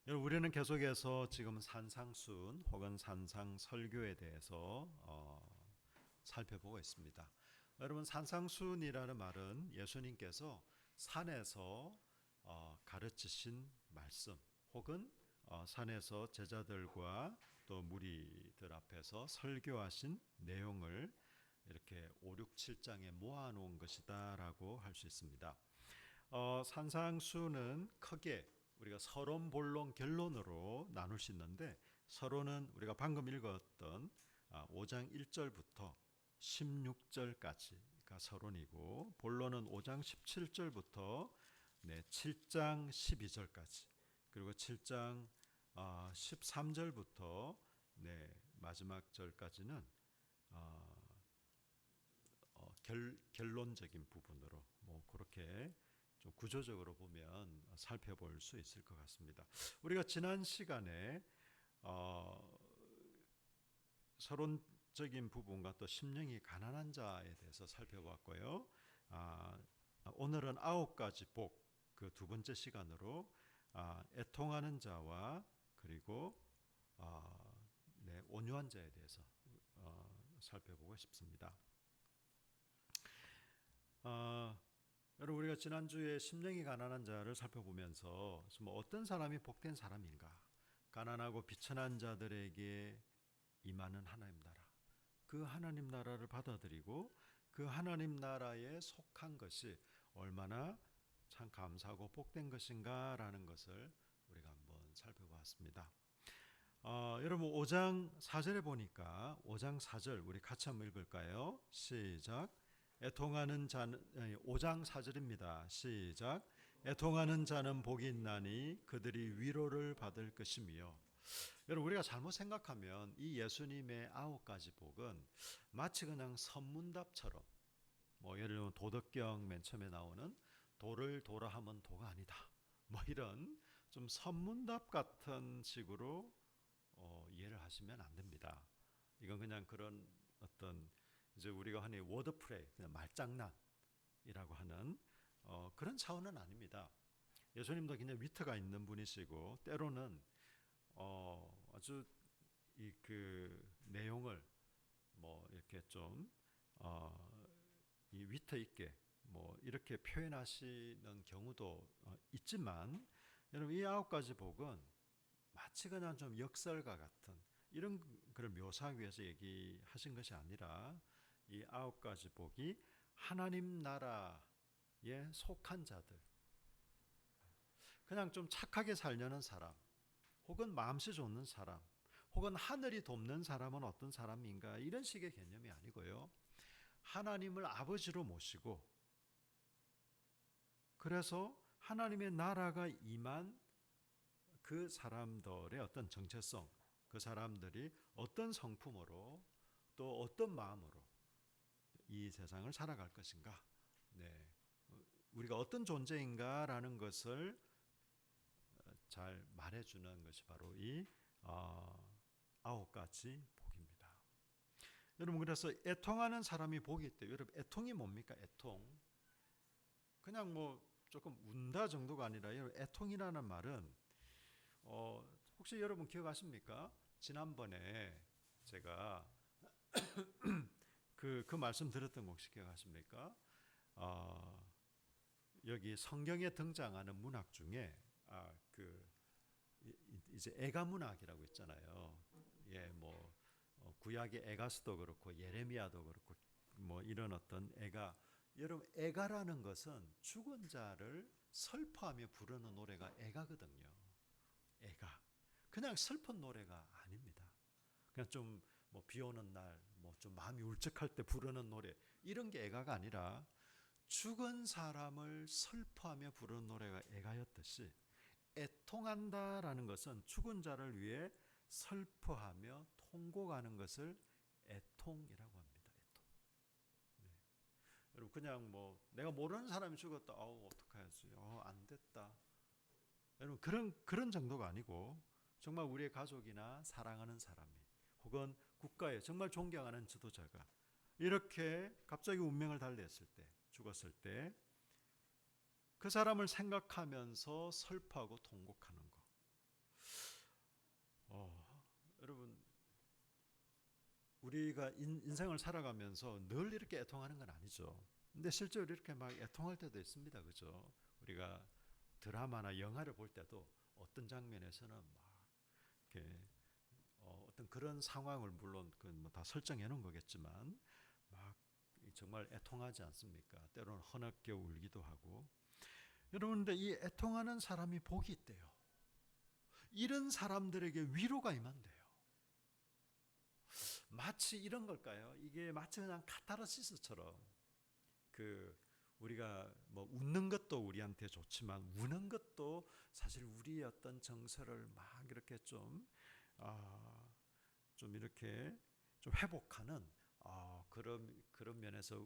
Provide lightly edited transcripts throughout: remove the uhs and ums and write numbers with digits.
여러분, 우리는 계속해서 지금 산상순 혹은 산상설교에 대해서 살펴보고 있습니다. 여러분, 산상순이라는 말은 예수님께서 산에서 가르치신 말씀 혹은 산에서 제자들과 또 무리들 앞에서 설교하신 내용을 이렇게 5, 6, 7장에 모아놓은 것이다라고 할 수 있습니다. 산상수는 크게 우리가 서론, 본론, 결론으로 나눌 수 있는데, 서론은 우리가 방금 읽었던 5장 1절부터 16절까지가 서론이고, 본론은 5장 17절부터 7장 12절까지, 그리고 7장 13절부터 마지막 절까지는 결론적인 부분으로 그렇게 좀 구조적으로 보면 살펴볼 수 있을 것 같습니다. 우리가 지난 시간에 서론적인 부분과 또 심령이 가난한 자에 대해서 살펴봤고요. 오늘은 9가지 복, 그 두 번째 시간으로 애통하는 자와 그리고 온유한 자에 대해서 살펴보고 싶습니다. 여러분, 우리가 지난주에 심령이 가난한 자를 살펴보면서 어떤 사람이 복된 사람인가, 가난하고 비천한 자들에게 임하는 하나님 나라, 그 하나님 나라를 받아들이고 그 하나님 나라에 속한 것이 얼마나 참 감사하고 복된 것인가라는 것을 우리가 한번 살펴보았습니다. 여러분, 5장 4절에 보니까 5장 4절 우리 같이 한번 읽을까요? 시작. 애통하는 자는 5장 4절입니다. 시작. 애통하는 자는 복이 있나니 그들이 위로를 받을 것이며. 여러분, 우리가 잘못 생각하면 이 예수님의 9가지 복은 마치 그냥 선문답처럼, 예를 들면 도덕경 맨 처음에 나오는 도를 도라 하면 도가 아니다, 이런 좀 선문답 같은 식으로 이해를 하시면 안 됩니다. 이건 그냥 그런 어떤 이제 우리가 흔히 워드플레이, 그냥 말장난이라고 하는 그런 차원은 아닙니다. 예수님도 그냥 위트가 있는 분이시고, 때로는 아주 그 내용을 이렇게 좀 이 위트 있게 이렇게 표현하시는 경우도 있지만, 여러분, 이 9가지 복은 마치 그냥 좀 역설가 같은 이런 걸 묘사하기 위해서 얘기하신 것이 아니라, 이 9가지 복이 하나님 나라에 속한 자들, 그냥 좀 착하게 살려는 사람, 혹은 마음씨 좋는 사람, 혹은 하늘이 돕는 사람은 어떤 사람인가, 이런 식의 개념이 아니고요. 하나님을 아버지로 모시고, 그래서 하나님의 나라가 임한 그 사람들의 어떤 정체성, 그 사람들이 어떤 성품으로 또 어떤 마음으로 이 세상을 살아갈 것인가, 우리가 어떤 존재인가라는 것을 잘 말해주는 것이 바로 이 9가지 복입니다. 여러분, 그래서 애통하는 사람이 복이 있대요. 여러분, 애통이 뭡니까? 애통. 그냥 조금 운다 정도가 아니라, 여러분, 애통이라는 말은 혹시 여러분 기억하십니까? 지난번에 제가 그 말씀 들었던 거 혹시 기억하십니까? 여기 성경에 등장하는 문학 중에 이제 애가 문학이라고 있잖아요. 구약의 에가스도 그렇고 예레미야도 그렇고 이런 어떤 애가, 여러분, 애가라는 것은 죽은 자를 슬퍼하며 부르는 노래가 애가거든요. 애가 그냥 슬픈 노래가 아닙니다. 그냥 좀 비 오는 날 좀 마음이 울적할 때 부르는 노래, 이런 게 애가가 아니라 죽은 사람을 슬퍼하며 부르는 노래가 애가였듯이, 애통한다라는 것은 죽은 자를 위해 슬퍼하며 통곡하는 것을 애통이라고 합니다. 애통. 여러분, 그냥 내가 모르는 사람이 죽었다, 어떡하지, 안 됐다, 여러분, 그런 정도가 아니고, 정말 우리의 가족이나 사랑하는 사람이, 혹은 국가에 정말 존경하는 지도자가 이렇게 갑자기 운명을 달리했을 때, 죽었을 때, 그 사람을 생각하면서 슬퍼하고 통곡하는 것, 우리가 인생을 살아가면서 늘 이렇게 애통하는 건 아니죠. 근데 실제로 이렇게 막 애통할 때도 있습니다. 그죠? 우리가 드라마나 영화를 볼 때도 어떤 장면에서는 막 이렇게 어떤 그런 상황을 물론 그뭐다 설정해 놓은 거겠지만 막 정말 애통하지 않습니까? 때로는 흐느껴 울기도 하고. 여러분, 근데 이 애통하는 사람이 복이 있대요. 이런 사람들에게 위로가 임한대요. 마치 이런 걸까요? 이게 마치 그냥 카타르시스처럼 우리가 뭐 웃는 것도 우리한테 좋지만 우는 것도 사실 우리의 어떤 정서를 막 이렇게 좀 이렇게 좀 회복하는 그런 면에서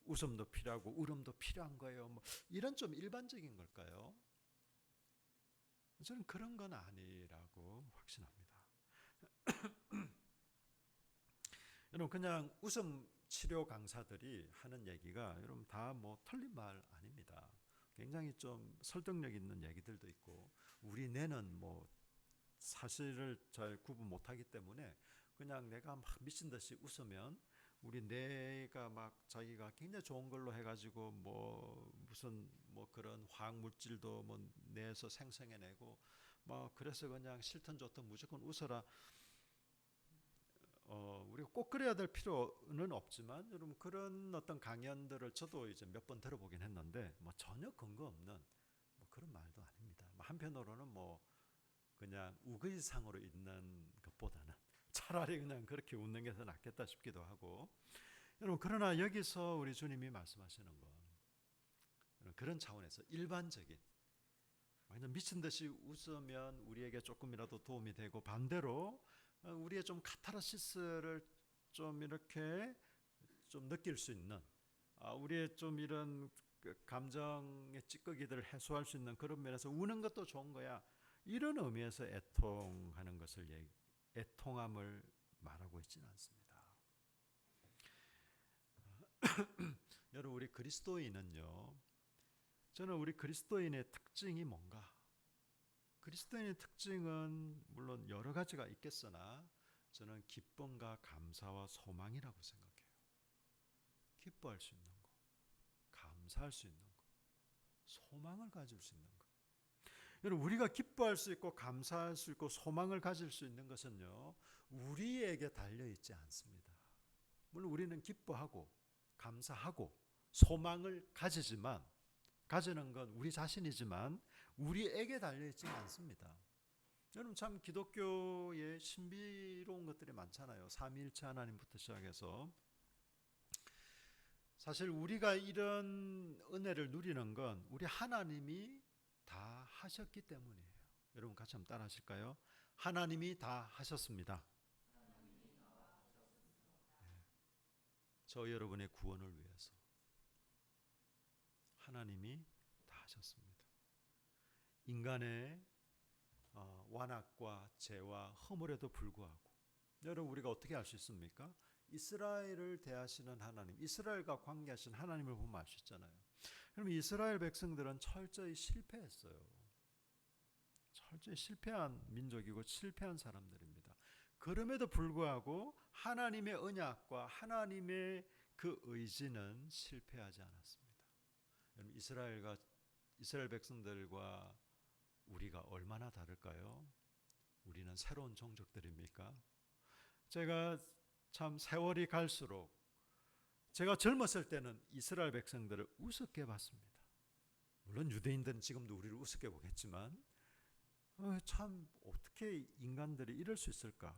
웃음도 필요하고 울음도 필요한 거예요. 뭐 이런 좀 일반적인 걸까요? 저는 그런 건 아니라고 확신합니다. 여러분, 그냥 웃음 치료 강사들이 하는 얘기가 여러분 다 뭐 틀린 말 아닙니다. 굉장히 좀 설득력 있는 얘기들도 있고 우리 뇌는 뭐 사실을 잘 구분 못하기 때문에 그냥 내가 막 미친 듯이 웃으면 우리 뇌가 막 자기가 굉장히 좋은 걸로 해가지고 뭐 무슨 뭐 그런 화학 물질도 뭐 뇌에서 생성해내고 뭐 그래서 그냥 싫든 좋든 무조건 웃어라. 우리가 꼭 그래야 될 필요는 없지만 여러분 그런 어떤 강연들을 저도 이제 몇 번 들어보긴 했는데 뭐 전혀 근거 없는 뭐 그런 말도 아닙니다. 한편으로는 뭐 그냥 우의상으로 있는 것보다는 차라리 그냥 그렇게 웃는 게 더 낫겠다 싶기도 하고. 여러분, 그러나 여기서 우리 주님이 말씀하시는 건 그런 차원에서 일반적인 완전 미친 듯이 웃으면 우리에게 조금이라도 도움이 되고 반대로 우리의 좀 카타르시스를 좀 이렇게 좀 느낄 수 있는 우리의 좀 이런 감정의 찌꺼기들을 해소할 수 있는 그런 면에서 우는 것도 좋은 거야. 이런 의미에서 애통하는 것을 애통함을 말하고 있지는 않습니다. 여러분, 우리 그리스도인은요. 저는 우리 그리스도인의 특징이 뭔가? 그리스도인의 특징은 물론 여러 가지가 있겠으나 저는 기쁨과 감사와 소망이라고 생각해요. 기뻐할 수 있는 것, 감사할 수 있는 것, 소망을 가질 수 있는 것. 여러분, 우리가 기뻐할 수 있고 감사할 수 있고 소망을 가질 수 있는 것은요, 우리에게 달려있지 않습니다. 물론 우리는 기뻐하고 감사하고 소망을 가지는 건 우리 자신이지만 우리에게 달려있지는 않습니다. 여러분, 참 기독교에 신비로운 것들이 많잖아요. 삼위일체 하나님부터 시작해서 사실 우리가 이런 은혜를 누리는 건 우리 하나님이 다 하셨기 때문이에요. 여러분 같이 한번 따라 하실까요? 하나님이 다 하셨습니다. 저 여러분의 구원을 위해서 하나님이 다 하셨습니다. 인간의 완악과 죄와 허물에도 불구하고 여러분 우리가 어떻게 알 수 있습니까? 이스라엘을 대하시는 하나님, 이스라엘과 관계하시는 하나님을 보면 알 수 있잖아요. 그럼 이스라엘 백성들은 철저히 실패했어요. 철저히 실패한 민족이고 실패한 사람들입니다. 그럼에도 불구하고 하나님의 언약과 하나님의 그 의지는 실패하지 않았습니다. 여러분, 이스라엘 백성들과 우리가 얼마나 다를까요? 우리는 새로운 종족들입니까? 제가 참 세월이 갈수록 제가 젊었을 때는 이스라엘 백성들을 우습게 봤습니다. 물론 유대인들은 지금도 우리를 우습게 보겠지만 참 어떻게 인간들이 이럴 수 있을까?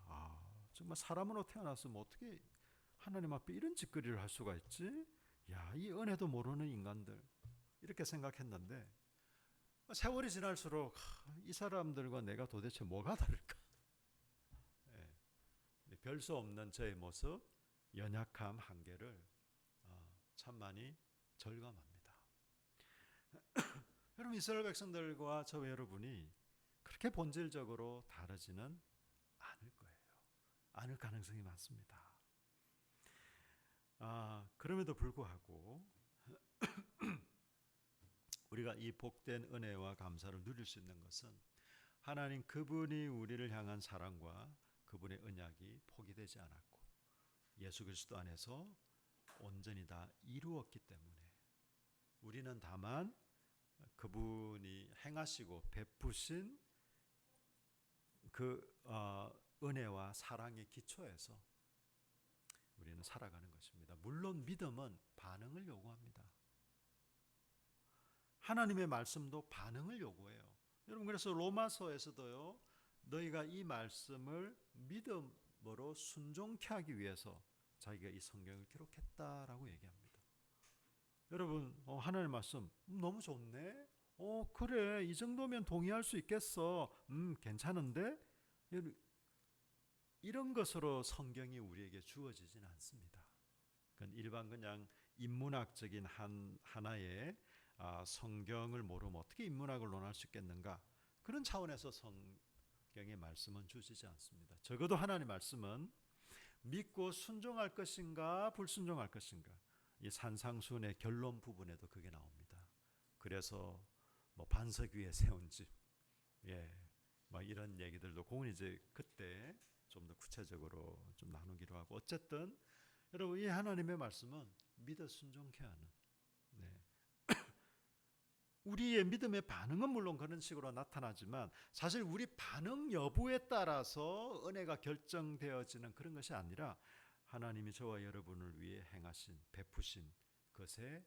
정말 사람으로 태어났으면 어떻게 하나님 앞에 이런 짓거리를 할 수가 있지? 야, 이 은혜도 모르는 인간들 이렇게 생각했는데 세월이 지날수록 이 사람들과 내가 도대체 뭐가 다를까? 별 수 없는 저의 모습, 연약함, 한계를 참 많이 절감합니다. 여러분, 이스라엘 백성들과 저 여러분이 그렇게 본질적으로 다르지는 않을 거예요. 않을 가능성이 많습니다. 그럼에도 불구하고 우리가 이 복된 은혜와 감사를 누릴 수 있는 것은 하나님 그분이 우리를 향한 사랑과 그분의 언약이 포기되지 않았고 예수 그리스도 안에서 온전히 다 이루었기 때문에 우리는 다만 그분이 행하시고 베푸신 그 은혜와 사랑의 기초에서 우리는 살아가는 것입니다. 물론 믿음은 반응을 요구합니다. 하나님의 말씀도 반응을 요구해요. 여러분, 그래서 로마서에서도요, 너희가 이 말씀을 믿음으로 순종케 하기 위해서 자기가 이 성경을 기록했다라고 얘기합니다. 여러분, 하나님의 말씀 너무 좋네. 그래, 이 정도면 동의할 수 있겠어. 괜찮은데? 이런 것으로 성경이 우리에게 주어지진 않습니다. 그건 일반 그냥 인문학적인 하나의 성경을 모르면 어떻게 인문학을 논할 수 있겠는가? 그런 차원에서 성경의 말씀은 주어지지 않습니다. 적어도 하나님의 말씀은 믿고 순종할 것인가 불순종할 것인가, 이 산상수훈의 결론 부분에도 그게 나옵니다. 그래서 뭐 반석 위에 세운 집, 막 이런 얘기들도 그건 이제 그때 좀 더 구체적으로 좀 나누기로 하고, 어쨌든 여러분, 이 하나님의 말씀은 믿어 순종케 하는, 우리의 믿음의 반응은 물론 그런 식으로 나타나지만 사실 우리 반응 여부에 따라서 은혜가 결정되어지는 그런 것이 아니라 하나님이 저와 여러분을 위해 행하신 베푸신 것에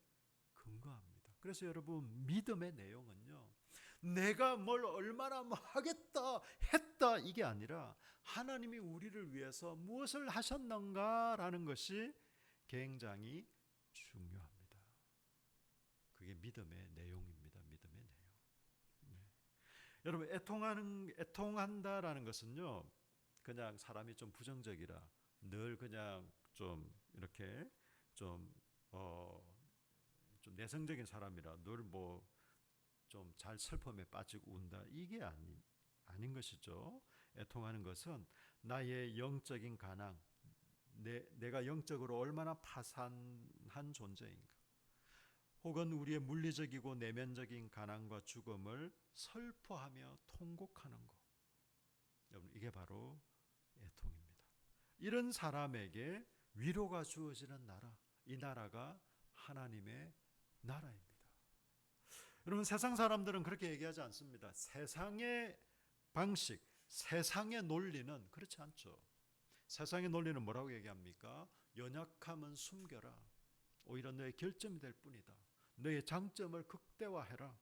근거합니다. 그래서 여러분, 믿음의 내용은요, 내가 뭘 얼마나 하겠다 했다 이게 아니라 하나님이 우리를 위해서 무엇을 하셨는가라는 것이 굉장히 중요합니다. 그게 믿음의 내용입니다. 믿음의 내용. 여러분, 애통한다라는 것은요, 그냥 사람이 좀 부정적이라 늘 그냥 좀 이렇게 좀 내성적인 사람이라 늘 뭐 좀 잘 슬픔에 빠지고 운다, 이게 아닌 것이죠. 애통하는 것은 나의 영적인 가난, 내가 영적으로 얼마나 파산한 존재인가, 혹은 우리의 물리적이고 내면적인 가난과 죽음을 슬퍼하며 통곡하는 것, 여러분, 이게 바로 애통입니다. 이런 사람에게 위로가 주어지는 나라, 이 나라가 하나님의 나라입니다. 여러분, 세상 사람들은 그렇게 얘기하지 않습니다. 세상의 방식, 세상의 논리는 그렇지 않죠. 세상의 논리는 뭐라고 얘기합니까? 연약함은 숨겨라. 오히려 너의 결점이 될 뿐이다. 너의 장점을 극대화해라.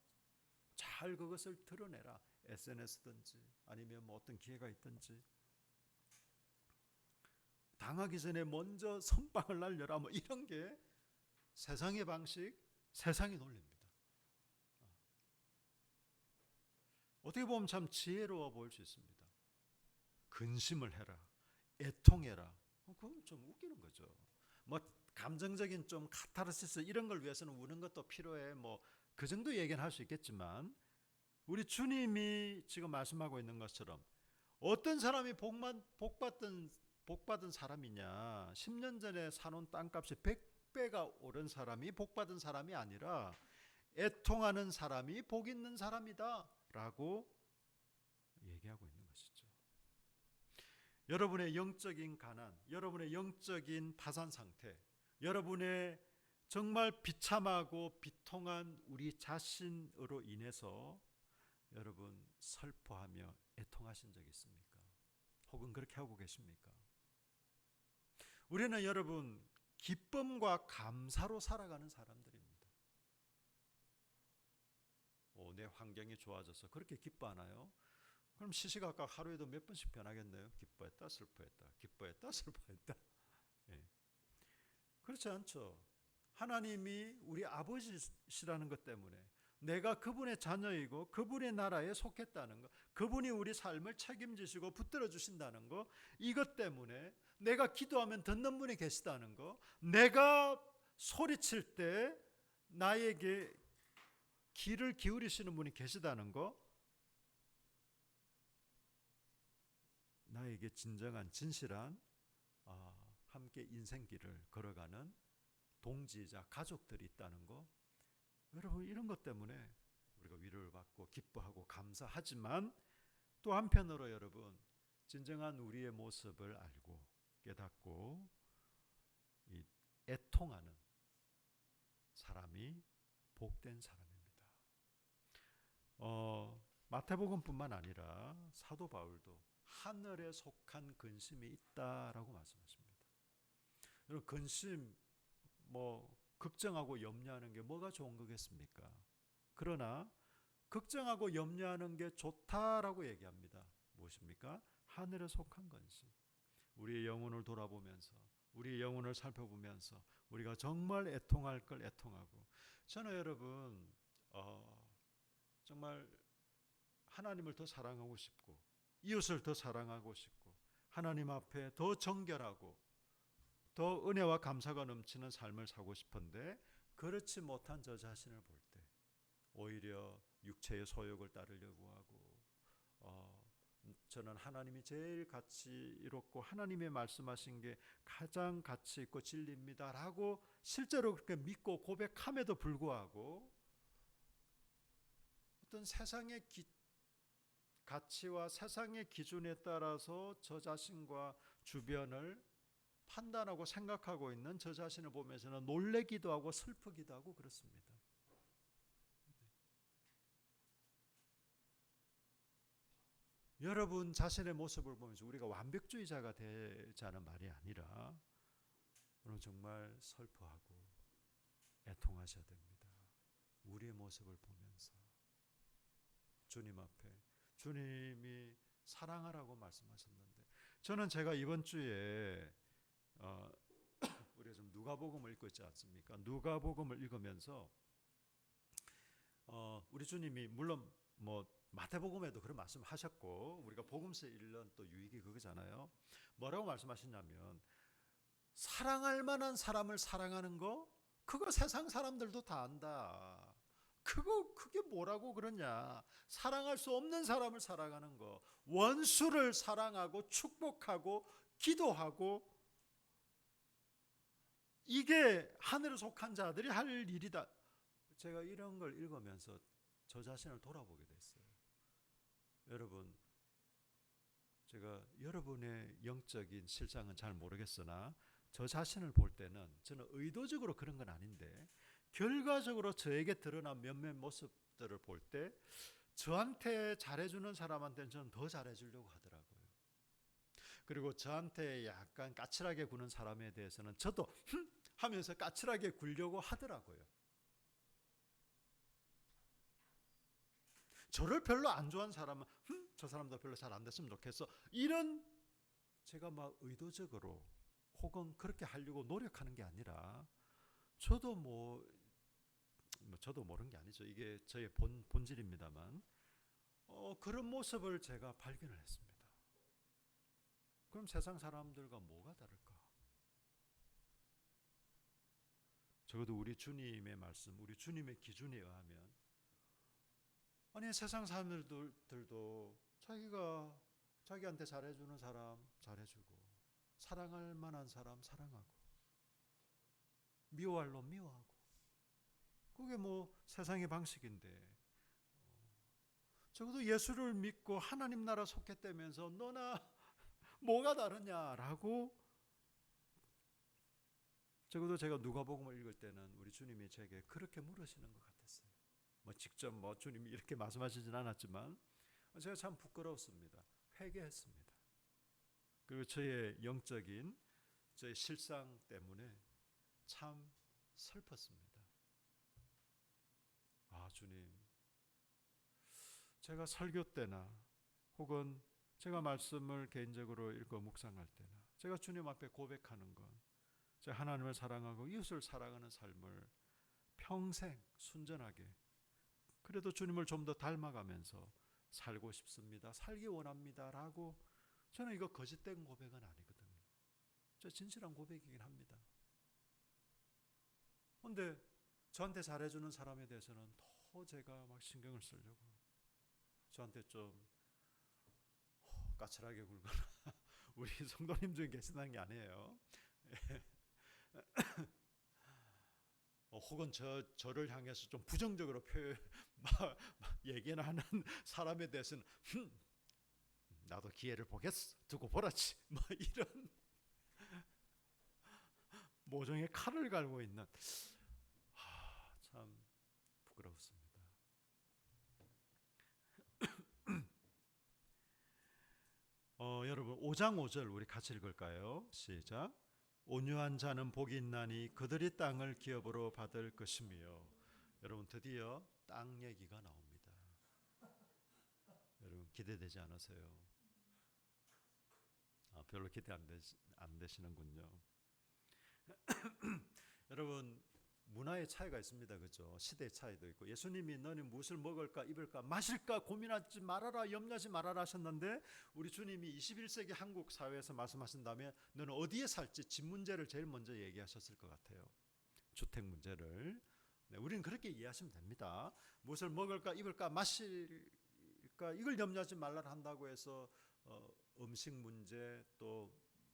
잘 그것을 드러내라. SNS든지 아니면 뭐 어떤 기회가 있든지. 당하기 전에 먼저 선빵을 날려라. 뭐 이런 게 세상의 방식, 세상의 논리입니다. 어떻게 보면 참 지혜로워 보일 수 있습니다. 근심을 해라, 애통해라. 그건 좀 웃기는 거죠. 뭐 감정적인 좀 카타르시스 이런 걸 위해서는 우는 것도 필요해. 뭐 그 정도 얘기는 할 수 있겠지만, 우리 주님이 지금 말씀하고 있는 것처럼 어떤 사람이 복받은 사람이냐, 10년 전에 사놓은 땅값이 100배가 오른 사람이 복받은 사람이 아니라 애통하는 사람이 복 있는 사람이다 라고 얘기하고 있는 것이죠. 여러분의 영적인 가난, 여러분의 영적인 파산 상태, 여러분의 정말 비참하고 비통한 우리 자신으로 인해서 여러분 슬퍼하며 애통하신 적 있습니까? 혹은 그렇게 하고 계십니까? 우리는 여러분 기쁨과 감사로 살아가는 사람들입니다. 내 환경이 좋아져서 그렇게 기뻐하나요? 그럼 시시각각 하루에도 몇 번씩 변하겠네요. 기뻐했다 슬퍼했다, 기뻐했다 슬퍼했다. 그렇지 않죠. 하나님이 우리 아버지시라는 것 때문에, 내가 그분의 자녀이고 그분의 나라에 속했다는 것, 그분이 우리 삶을 책임지시고 붙들어 주신다는 것, 이것 때문에 내가 기도하면 듣는 분이 계시다는 것, 내가 소리칠 때 나에게 귀를 기울이시는 분이 계시다는 것, 나에게 진정한 진실한 함께 인생길을 걸어가는 동지이자 가족들이 있다는 것, 여러분, 이런 것 때문에 우리가 위로를 받고 기뻐하고 감사하지만, 또 한편으로 여러분 진정한 우리의 모습을 알고 깨닫고 이 애통하는 사람이 복된 사람입니다. 마태복음뿐만 아니라 사도 바울도 하늘에 속한 근심이 있다라고 말씀하십니다. 여러분, 근심, 걱정하고 염려하는 게 뭐가 좋은 거겠습니까? 그러나 걱정하고 염려하는 게 좋다라고 얘기합니다. 무엇입니까? 하늘에 속한 근심. 우리의 영혼을 돌아보면서, 우리의 영혼을 살펴보면서 우리가 정말 애통할 걸 애통하고, 저는 여러분 정말 하나님을 더 사랑하고 싶고 이웃을 더 사랑하고 싶고 하나님 앞에 더 정결하고 더 은혜와 감사가 넘치는 삶을 살고 싶은데, 그렇지 못한 저 자신을 볼 때 오히려 육체의 소욕을 따르려고 하고, 저는 하나님이 제일 가치롭고 하나님의 말씀하신 게 가장 가치 있고 진리입니다라고 실제로 그렇게 믿고 고백함에도 불구하고 어떤 세상의 가치와 세상의 기준에 따라서 저 자신과 주변을 판단하고 생각하고 있는 저 자신을 보면서는 놀래기도 하고 슬프기도 하고 그렇습니다. 여러분 자신의 모습을 보면서 우리가 완벽주의자가 되자는 말이 아니라 오늘 정말 슬퍼하고 애통하셔야 됩니다. 우리의 모습을 보면서 주님 앞에, 주님이 사랑하라고 말씀하셨는데, 저는 제가 이번 주에 우리가 좀 누가복음을 읽고 있지 않습니까? 누가복음을 읽으면서 우리 주님이 물론 마태복음에도 그런 말씀하셨고 우리가 복음서에 읽는 또 유익이 그거잖아요. 뭐라고 말씀하셨냐면, 사랑할 만한 사람을 사랑하는 거, 그거 세상 사람들도 다 안다. 그게 뭐라고 그러냐. 사랑할 수 없는 사람을 사랑하는 거, 원수를 사랑하고 축복하고 기도하고, 이게 하늘에 속한 자들이 할 일이다. 제가 이런 걸 읽으면서 저 자신을 돌아보게 됐어요. 여러분, 제가 여러분의 영적인 실상은 잘 모르겠으나 저 자신을 볼 때는 저는 의도적으로 그런 건 아닌데 결과적으로 저에게 드러난 몇몇 모습들을 볼 때 저한테 잘해주는 사람한테는 저는 더 잘해주려고 하더라고요. 그리고 저한테 약간 까칠하게 구는 사람에 대해서는 저도 하면서 까칠하게 굴려고 하더라고요. 저를 별로 안 좋아하는 사람은 저 사람도 별로 잘 안 됐으면 좋겠어, 이런, 제가 막 의도적으로 혹은 그렇게 하려고 노력하는 게 아니라 저도 저도 모르는 게 아니죠. 이게 저의 본질입니다만 그런 모습을 제가 발견을 했습니다. 그럼 세상 사람들과 뭐가 다를까? 적어도 우리 주님의 말씀, 우리 주님의 기준에 의하면, 아니 세상 사람들도 자기한테 잘해주는 사람 잘해주고, 사랑할 만한 사람 사랑하고, 미워할 놈 미워하고, 그게 세상의 방식인데, 적어도 예수를 믿고 하나님 나라 속했다면서 너나 뭐가 다르냐라고, 적어도 제가 누가복음을 읽을 때는 우리 주님이 제게 그렇게 물으시는 것 같았어요. 직접 주님이 이렇게 말씀하시진 않았지만 제가 참 부끄러웠습니다. 회개했습니다. 그리고 저의 영적인 저의 실상 때문에 참 슬펐습니다. 주님, 제가 설교 때나 혹은 제가 말씀을 개인적으로 읽고 묵상할 때나 제가 주님 앞에 고백하는 건, 제가 하나님을 사랑하고 이웃을 사랑하는 삶을 평생 순전하게, 그래도 주님을 좀 더 닮아가면서 살고 싶습니다, 살기 원합니다 라고, 저는 이거 거짓된 고백은 아니거든요. 저 진실한 고백이긴 합니다. 그런데 저한테 잘해주는 사람에 대해서는 더 제가 막 신경을 쓰려고, 저한테 좀 까칠하게 굴거나 우리 성도님 중에 계시다는 게 아니에요. 혹은 저를 향해서 좀 부정적으로 얘기를 하는 사람에 대해서는 나도 기회를 보겠어, 두고 보라지, 이런 모종의 칼을 갈고 있는, 참 부끄럽습니다. 여러분 5장 5절 우리 같이 읽을까요? 시작. 온유한 자는 복이 있나니 그들이 땅을 기업으로 받을 것이며. 여러분 드디어 땅 얘기가 나옵니다. 여러분 기대되지 않으세요? 별로 기대 안 되시는군요. 여러분 문화의 차이가 있습니다. 그죠? 시대의 차이도 있고, 예수님이 너는 무엇을 먹을까 입을까 마실까 고민하지 말아라, 염려하지 말아라 하셨는데, 우리 주님이 21세기 한국 사회에서 말씀하신다면 너는 어디에 살지 집 문제를 제일 먼저 얘기하셨을 것 같아요. 주택 문제를. 네, 우리는 그렇게 이해하시면 됩니다. 무엇을 먹을까 입을까 마실까 이걸 염려하지 말라 한다고 해서 음식 문제, 또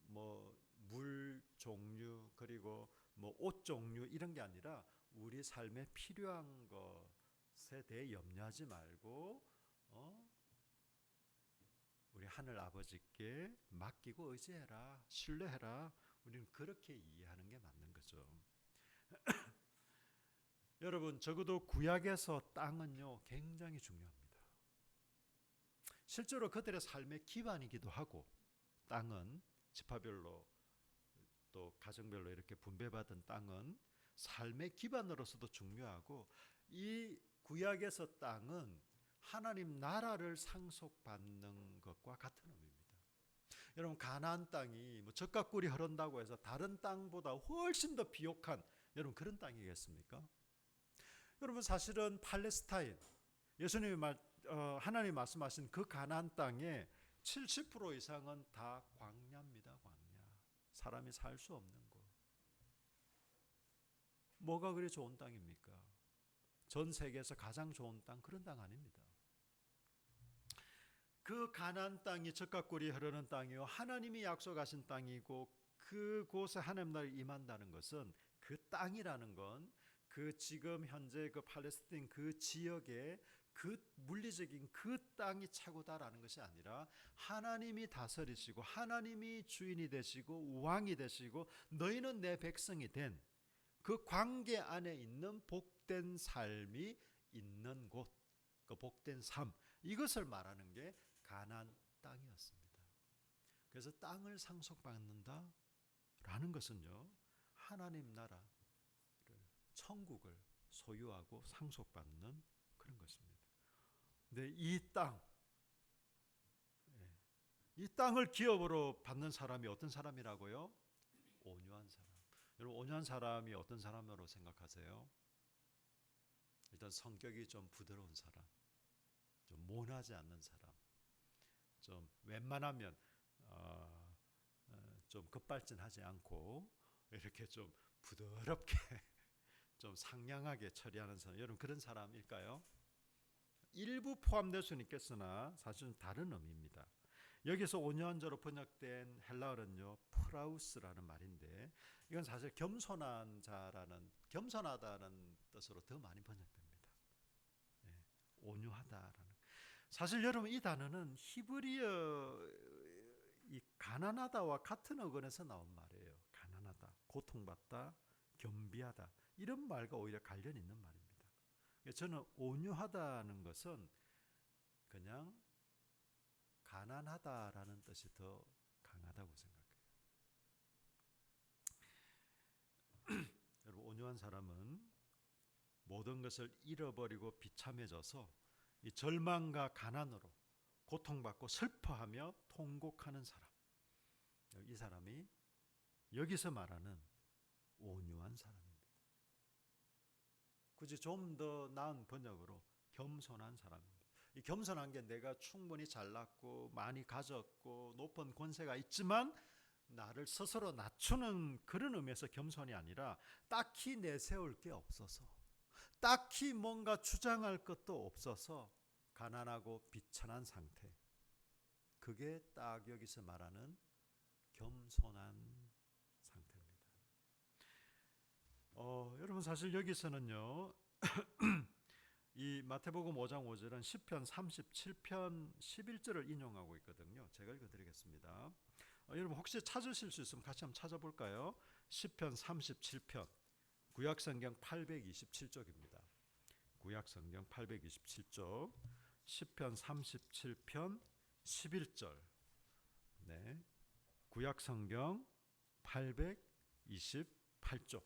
뭐 물 종류, 그리고 뭐 옷 종류 이런 게 아니라 우리 삶에 필요한 것에 대해 염려하지 말고 우리 하늘 아버지께 맡기고 의지해라, 신뢰해라. 우리는 그렇게 이해하는 게 맞는 거죠. 여러분 적어도 구약에서 땅은요 굉장히 중요합니다. 실제로 그들의 삶의 기반이기도 하고, 땅은 지파별로 또 가정별로 이렇게 분배받은 땅은 삶의 기반으로서도 중요하고, 이 구약에서 땅은 하나님 나라를 상속받는 것과 같은 의미입니다. 여러분 가나안 땅이 뭐 젖과 꿀이 흐른다고 해서 다른 땅보다 훨씬 더 비옥한 여러분 그런 땅이겠습니까? 여러분 사실은 팔레스타인, 예수님이 하나님 말씀하신 그 가나안 땅의 70% 이상은 다 광야입니다. 광야. 사람이 살 수 없는 곳. 뭐가 그리 좋은 땅입니까? 전 세계에서 가장 좋은 땅, 그런 땅 아닙니다. 그 가나안 땅이 젖과 꿀이 흐르는 땅이요 하나님이 약속하신 땅이고, 그곳에 하나님 나라가 임한다는 것은, 그 땅이라는 건 그 지금 현재 그 팔레스타인 그 지역의 그 물리적인 그 땅이 최고다라는 것이 아니라, 하나님이 다스리시고 하나님이 주인이 되시고 왕이 되시고 너희는 내 백성이 된 그 관계 안에 있는 복된 삶이 있는 곳, 그 복된 삶, 이것을 말하는 게 가나안 땅이었습니다. 그래서 땅을 상속받는다라는 것은요 하나님 나라, 천국을 소유하고 상속받는 그런 것입니다. 근데 이 땅을 기업으로 받는 사람이 어떤 사람이라고요? 온유한 사람. 여러분 온유한 사람이 어떤 사람으로 생각하세요? 일단 성격이 좀 부드러운 사람, 좀 모나지 않는 사람, 좀 웬만하면 좀 급발진하지 않고 이렇게 좀 부드럽게 좀 상냥하게 처리하는 사람, 여러분 그런 사람일까요? 일부 포함될 수는 있겠으나 사실은 다른 의미입니다. 여기서 온유한자로 번역된 헬라어는요 프라우스라는 말인데, 이건 사실 겸손한 자라는, 겸손하다는 뜻으로 더 많이 번역됩니다. 온유하다라는. 사실 여러분 이 단어는 히브리어 이 가난하다와 같은 어근에서 나온 말이에요. 가난하다, 고통받다, 겸비하다, 이런 말과 오히려 관련 있는 말입니다. 저는 온유하다는 것은 그냥 가난하다라는 뜻이 더 강하다고 생각해요. 여러분 온유한 사람은 모든 것을 잃어버리고 비참해져서 이 절망과 가난으로 고통받고 슬퍼하며 통곡하는 사람, 이 사람이 여기서 말하는 온유한 사람입니다. 굳이 좀 더 나은 번역으로 겸손한 사람입니다. 이 겸손한 게 내가 충분히 잘났고 많이 가졌고 높은 권세가 있지만 나를 스스로 낮추는 그런 의미에서 겸손이 아니라, 딱히 내세울 게 없어서, 딱히 뭔가 주장할 것도 없어서 가난하고 비천한 상태, 그게 딱 여기서 말하는 겸손한 상태입니다. 여러분 사실 여기서는요 이 마태복음 5장 5절은 시편 37편 11절을 인용하고 있거든요. 제가 읽어드리겠습니다. 여러분 혹시 찾으실 수 있으면 같이 한번 찾아볼까요? 시편 37편, 구약성경 827쪽입니다. 구약성경 827쪽, 시편 37편 11절. 네, 구약성경 828쪽.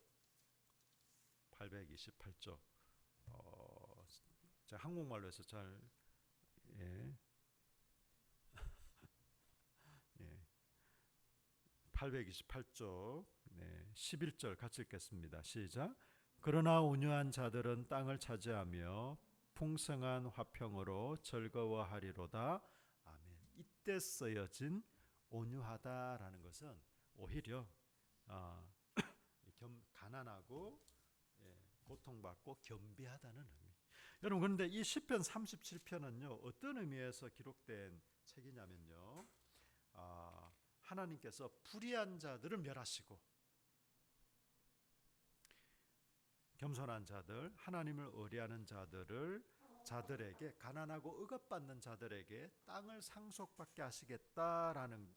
828쪽. 제가 한국말로 해서 잘 예. 예. 828쪽 네, 11절 같이 읽겠습니다. 시작. 그러나 온유한 자들은 땅을 차지하며 풍성한 화평으로 즐거워하리로다. 아멘. 이때 쓰여진 온유하다라는 것은 오히려 가난하고 고통받고 겸비하다는 의미. 여러분 그런데 이 시편 37편은요 어떤 의미에서 기록된 책이냐면요, 하나님께서 불의한 자들을 멸하시고 겸손한 자들, 하나님을 의뢰하는 자들에게, 가난하고 억압받는 자들에게 땅을 상속받게 하시겠다라는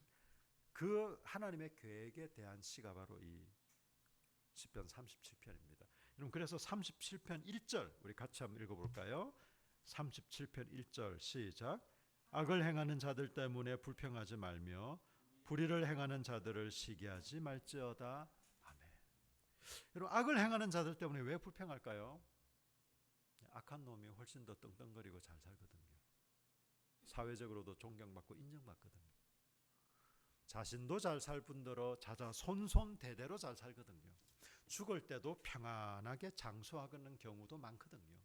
그 하나님의 계획에 대한 시가 바로 이 시편 37편입니다. 여러분 그래서 37편 1절 우리 같이 한번 읽어볼까요? 37편 1절 시작. 악을 행하는 자들 때문에 불평하지 말며 불의를 행하는 자들을 시기하지 말지어다. 아멘. 여러분 악을 행하는 자들 때문에 왜 불평할까요? 악한 놈이 훨씬 더 떵떵거리고 잘 살거든요. 사회적으로도 존경받고 인정받거든요. 자신도 잘 살 뿐더러 자자손손대대로 잘 살거든요. 죽을 때도 평안하게 장수하는 경우도 많거든요.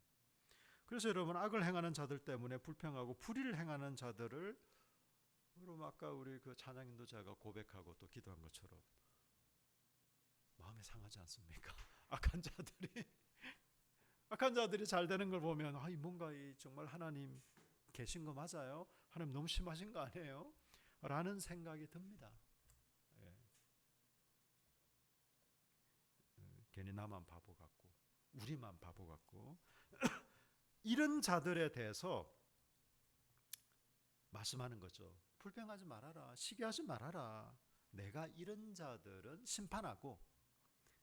그래서 여러분 악을 행하는 자들 때문에 불평하고 불의를 행하는 자들을, 여러분 아까 우리 그 찬양 인도자가 고백하고 또 기도한 것처럼 마음이 상하지 않습니까? 악한 자들이 잘 되는 걸 보면 뭔가 정말 하나님 계신 거 맞아요? 하나님 너무 심하신 거 아니에요? 라는 생각이 듭니다. 괜히 나만 바보 같고 우리만 바보 같고 이런 자들에 대해서 말씀하는 거죠. 불평하지 말아라, 시기하지 말아라. 내가 이런 자들은 심판하고,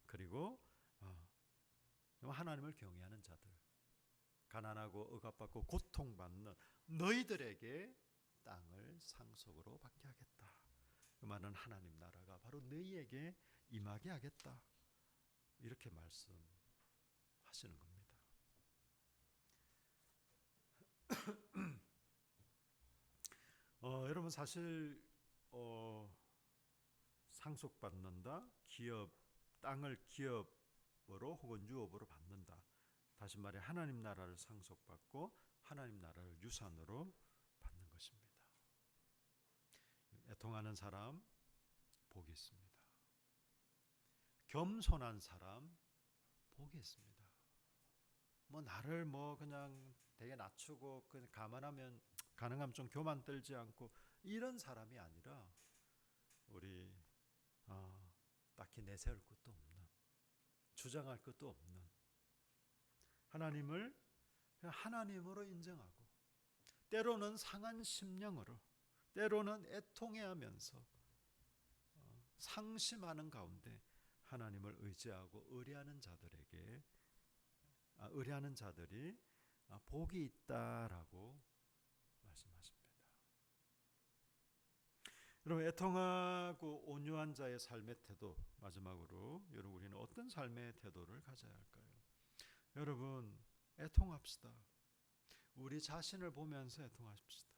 그리고 하나님을 경외하는 자들, 가난하고 억압받고 고통받는 너희들에게 땅을 상속으로 받게 하겠다. 그 말은 하나님 나라가 바로 너희에게 임하게 하겠다. 이렇게 말씀하시는 겁니다. 여러분 사실 상속받는다, 땅을 기업으로 혹은 유업으로 받는다. 다시 말해 하나님 나라를 상속받고 하나님 나라를 유산으로 받는 것입니다. 애통하는 사람 복이 있습니다. 겸손한 사람 복이 있습니다. 나를 그냥 되게 낮추고 그냥 가능하면 좀 교만 떨지 않고 이런 사람이 아니라 우리 딱히 내세울 것도 없는, 주장할 것도 없는 하나님을 그냥 하나님으로 인정하고, 때로는 상한 심령으로, 때로는 애통해하면서 상심하는 가운데 하나님을 의지하고 의뢰하는 자들이 복이 있다라고 말씀하십니다. 여러분 애통하고 온유한 자의 삶의 태도, 마지막으로 여러분 우리는 어떤 삶의 태도를 가져야 할까요? 여러분 애통합시다. 우리 자신을 보면서 애통합시다.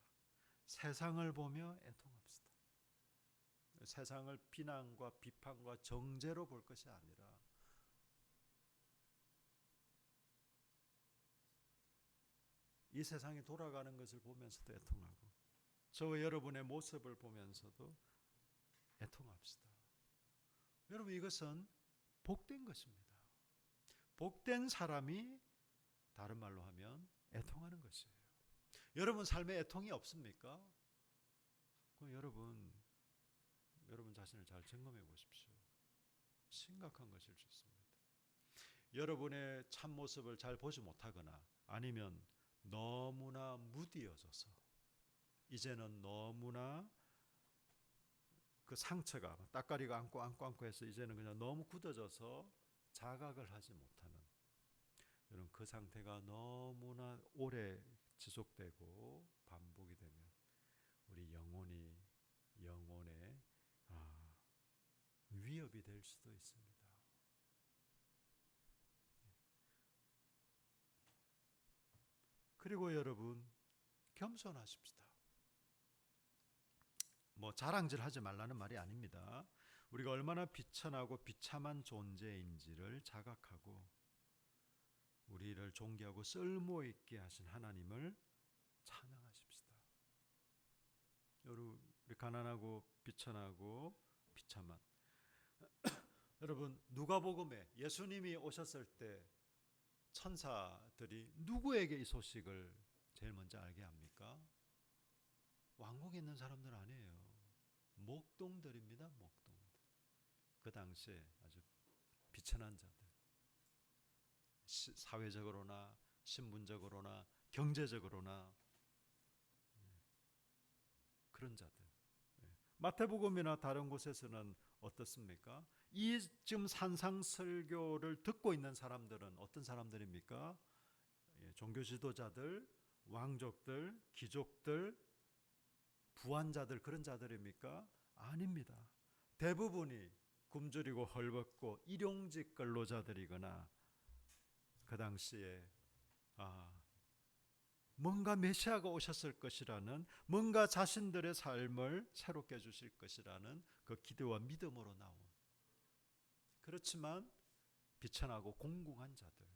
세상을 보며 애통합시다. 세상을 비난과 비판과 정죄로 볼 것이 아니라 이 세상이 돌아가는 것을 보면서도 애통하고, 저와 여러분의 모습을 보면서도 애통합시다. 여러분 이것은 복된 것입니다. 복된 사람이 다른 말로 하면 애통하는 것이에요. 여러분 삶에 애통이 없습니까? 그럼 여러분 자신을 잘 점검해 보십시오. 심각한 것일 수 있습니다. 여러분의 참모습을 잘 보지 못하거나 아니면 너무나 무디어져서 이제는 너무나 그 상처가 따까리가 안고 해서 이제는 그냥 너무 굳어져서 자각을 하지 못하는, 여러분 그 상태가 너무나 오래 지속되고 반복이 되면 우리 영혼의 위협이 될 수도 있습니다. 그리고 여러분 겸손하십시다. 뭐 자랑질하지 말라는 말이 아닙니다. 우리가 얼마나 비천하고 비참한 존재인지를 자각하고 우리를 존귀하고 쓸모있게 하신 하나님을 찬양하십시다. 우리 가난하고 비천하고 비참한 여러분, 누가복음에 예수님이 오셨을 때 천사들이 누구에게 이 소식을 제일 먼저 알게 합니까? 왕궁에 있는 사람들 아니에요. 목동들입니다. 목동들. 그 당시에 아주 비천한 자들, 사회적으로나 신분적으로나 경제적으로나 그런 자들. 마태복음이나 다른 곳에서는 어떻습니까? 이 지금 산상설교를 듣고 있는 사람들은 어떤 사람들입니까? 종교 지도자들, 왕족들, 귀족들, 부한자들, 그런 자들입니까? 아닙니다. 대부분이 굶주리고 헐벗고 일용직 근로자들이거나 그 당시에 뭔가 메시아가 오셨을 것이라는, 뭔가 자신들의 삶을 새롭게 해주실 것이라는 그 기대와 믿음으로 나온, 그렇지만 비천하고 공공한 자들.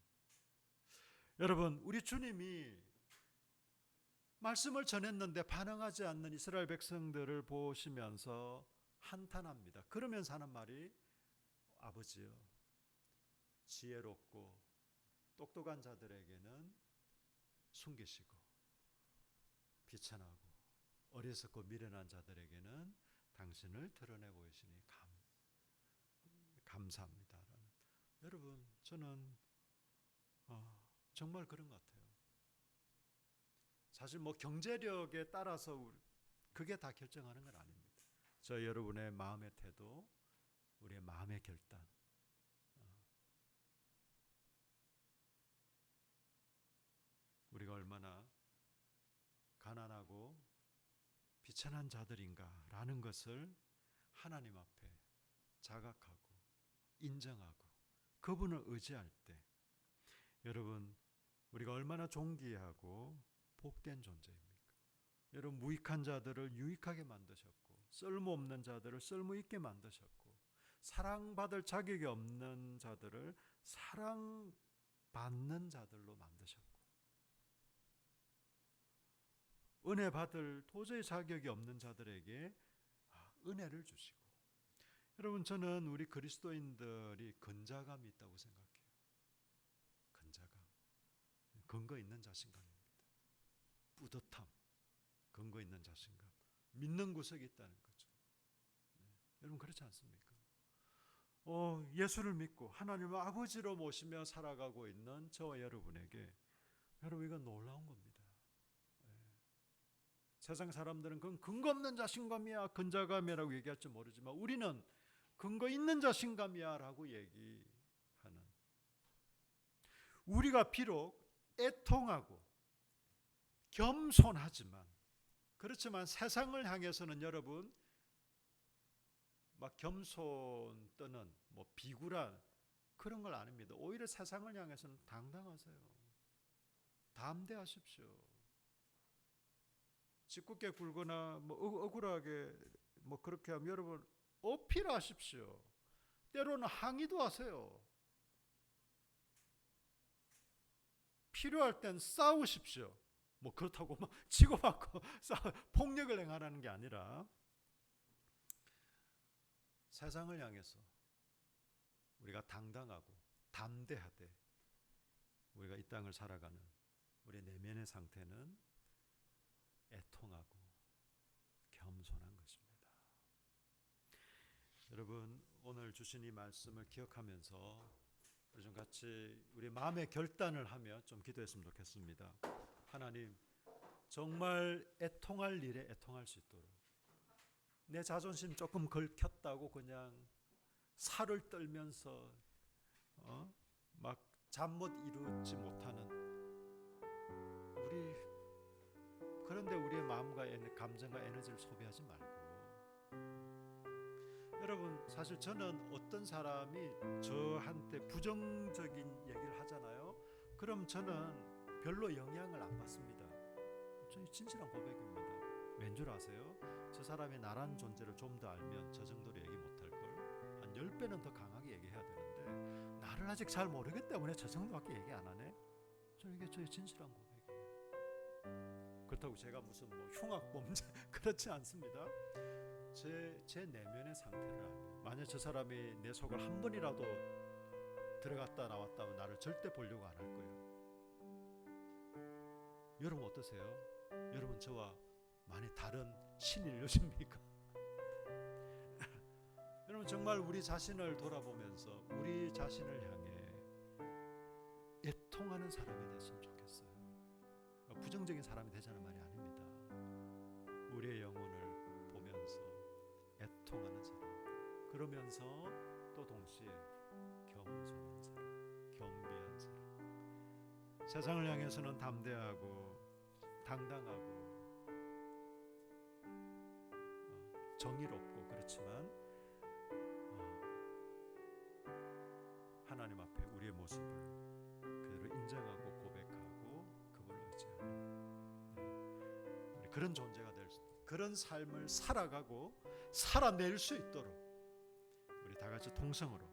여러분, 우리 주님이 말씀을 전했는데 반응하지 않는 이스라엘 백성들을 보시면서 한탄합니다. 그러면서 하는 말이, 아버지여, 지혜롭고 똑똑한 자들에게는 숨기시고 비천하고 어리석고 미련한 자들에게는 당신을 드러내 보이시니 감사합니다라는. 여러분, 저는 정말 그런 것 같아요. 사실 뭐 경제력에 따라서 그게 다 결정하는 건 아닙니다. 저 여러분의 마음의 태도, 우리의 마음의 결단, 우리가 얼마나 가난하고 비천한 자들인가라는 것을 하나님 앞에 자각하고 인정하고 그분을 의지할 때, 여러분 우리가 얼마나 존귀하고 복된 존재입니까? 여러분, 무익한 자들을 유익하게 만드셨고 쓸모없는 자들을 쓸모있게 만드셨고 사랑받을 자격이 없는 자들을 사랑받는 자들로 만드셨고 은혜 받을 도저히 자격이 없는 자들에게 은혜를 주시고. 여러분, 저는 우리 그리스도인들이 근자감이 있다고 생각해요. 근자감, 근거 있는 자신감입니다. 뿌듯함, 근거 있는 자신감, 믿는 구석이 있다는 거죠. 여러분, 그렇지 않습니까? 예수를 믿고 하나님을 아버지로 모시며 살아가고 있는 저와 여러분에게, 여러분, 이건 놀라운 겁니다. 세상 사람들은 그건 근거 없는 자신감이야, 근자감이라고 얘기할지 모르지만 우리는 근거 있는 자신감이야 라고 얘기하는, 우리가 비록 애통하고 겸손하지만, 그렇지만 세상을 향해서는 여러분 막 겸손 또는 뭐 비굴한 그런 걸 아닙니다. 오히려 세상을 향해서는 당당하세요. 담대하십시오. 짓궂게 굴거나 뭐 억울하게 뭐 그렇게 하면 여러분 어필하십시오. 때로는 항의도 하세요. 필요할 땐 싸우십시오. 뭐 그렇다고 막 치고받고 폭력을 행하라는 게 아니라 세상을 향해서 우리가 당당하고 담대하되 우리가 이 땅을 살아가는 우리 내면의 상태는 애통하고 겸손한 것입니다. 여러분, 오늘 주신 이 말씀을 기억하면서 우리 좀 같이 우리 마음의 결단을 하며 좀 기도했으면 좋겠습니다. 하나님, 정말 애통할 일에 애통할 수 있도록, 내 자존심 조금 긁혔다고 그냥 살을 떨면서 막 잠 못 이루지 못하는 우리, 그런데 우리의 마음과 감정과 에너지를 소비하지 말고, 여러분 사실 저는 어떤 사람이 저한테 부정적인 얘기를 하잖아요. 그럼 저는 별로 영향을 안 받습니다. 저희 진실한 고백입니다. 왠 줄 아세요? 저 사람이 나란 존재를 좀 더 알면 저 정도로 얘기 못할 걸 한 10배는 더 강하게 얘기해야 되는데, 나를 아직 잘 모르기 때문에 저 정도밖에 얘기 안 하네. 이게 저의 진실한 고백이에요. 그렇다고 제가 무슨 흉악범죄 그렇지 않습니다. 제 내면의 상태를 알면, 만약 저 사람이 내 속을 한 번이라도 들어갔다 나왔다 하면 나를 절대 보려고 안 할 거예요. 여러분 어떠세요? 여러분 저와 많이 다른 신인류십니까? 여러분 정말 우리 자신을 돌아보면서 우리 자신을 향해 애통하는 사람이 됐으면 좋겠어요. 부정적인 사람이 되자는 말이 아닙니다. 우리의 영혼을 보면서 애통하는 사람, 그러면서 또 동시에 겸손한 사람, 겸비한 사람, 세상을 향해서는 담대하고 당당하고 정의롭고, 그렇지만 하나님 앞에 우리의 모습을 그대로 인정하고 고백하고 그분을 의지하는, 우리 그런 존재가 될 수, 그런 삶을 살아가고 살아낼 수 있도록 우리 다 같이 통성으로